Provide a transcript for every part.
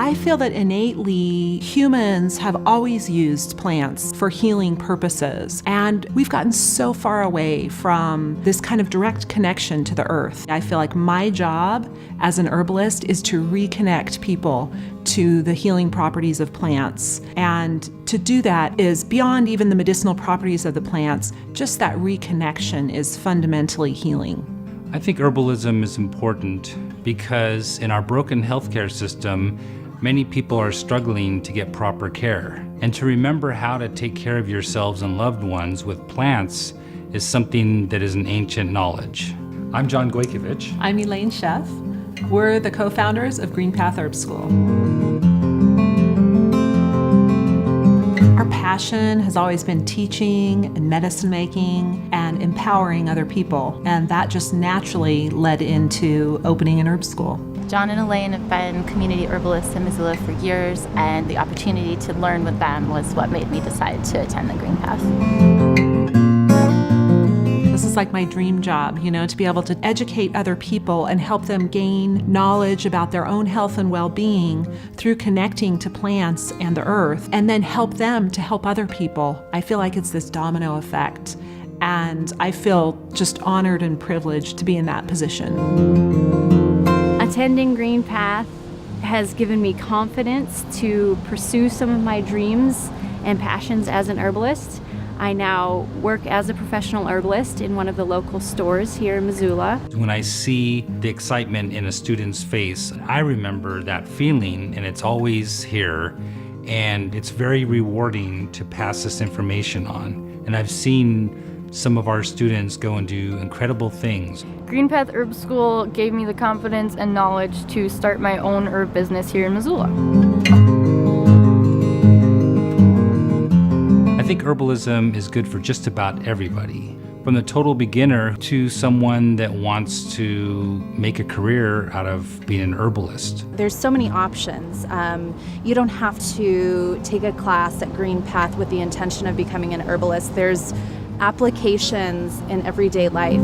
I feel that innately humans have always used plants for healing purposes, and we've gotten so far away from this kind of direct connection to the earth. I feel like my job as an herbalist is to reconnect people to the healing properties of plants. And to do that is beyond even the medicinal properties of the plants, just that reconnection is fundamentally healing. I think herbalism is important because in our broken healthcare system, many people are struggling to get proper care. And to remember how to take care of yourselves and loved ones with plants is something that is an ancient knowledge. I'm John Gojkovic. I'm Elaine Sheff. We're the co-founders of Green Path Herb School. Our passion has always been teaching and medicine making and empowering other people, and that just naturally led into opening an herb school. John and Elaine have been community herbalists in Missoula for years, and the opportunity to learn with them was what made me decide to attend the Green Path. This is like my dream job, to be able to educate other people and help them gain knowledge about their own health and well-being through connecting to plants and the earth, and then help them to help other people. I feel like it's this domino effect, and I feel just honored and privileged to be in that position. Attending Green Path has given me confidence to pursue some of my dreams and passions as an herbalist. I now work as a professional herbalist in one of the local stores here in Missoula. When I see the excitement in a student's face, I remember that feeling, and it's always here, and it's very rewarding to pass this information on. And I've seen some of our students go and do incredible things. Green Path Herb School gave me the confidence and knowledge to start my own herb business here in Missoula. I think herbalism is good for just about everybody, from the total beginner to someone that wants to make a career out of being an herbalist. There's so many options. You don't have to take a class at Green Path with the intention of becoming an herbalist. There's applications in everyday life.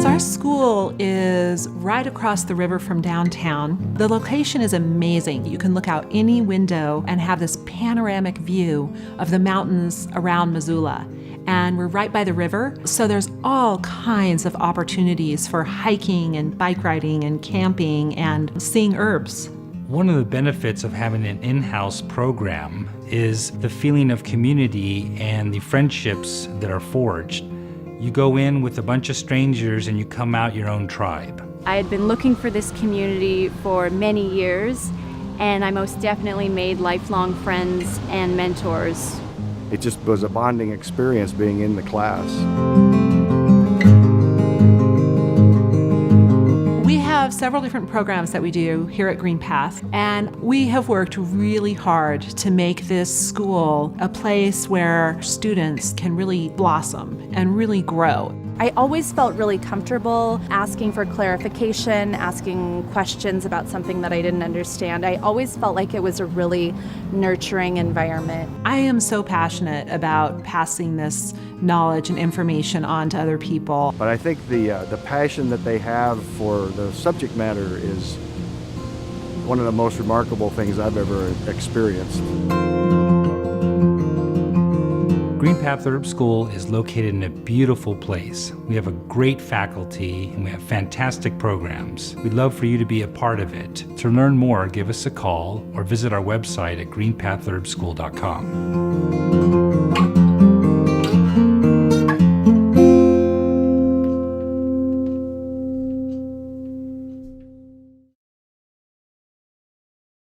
Our school is right across the river from downtown. The location is amazing. You can look out any window and have this panoramic view of the mountains around Missoula. And we're right by the river, so there's all kinds of opportunities for hiking and bike riding and camping and seeing herbs. One of the benefits of having an in-house program is the feeling of community and the friendships that are forged. You go in with a bunch of strangers and you come out your own tribe. I had been looking for this community for many years, and I most definitely made lifelong friends and mentors. It just was a bonding experience being in the class. We have several different programs that we do here at Green Path, and we have worked really hard to make this school a place where students can really blossom and really grow. I always felt really comfortable asking for clarification, asking questions about something that I didn't understand. I always felt like it was a really nurturing environment. I am so passionate about passing this knowledge and information on to other people. But I think the passion that they have for the subject matter is one of the most remarkable things I've ever experienced. Green Path Herb School is located in a beautiful place. We have a great faculty and we have fantastic programs. We'd love for you to be a part of it. To learn more, give us a call or visit our website at greenpathherbschool.com.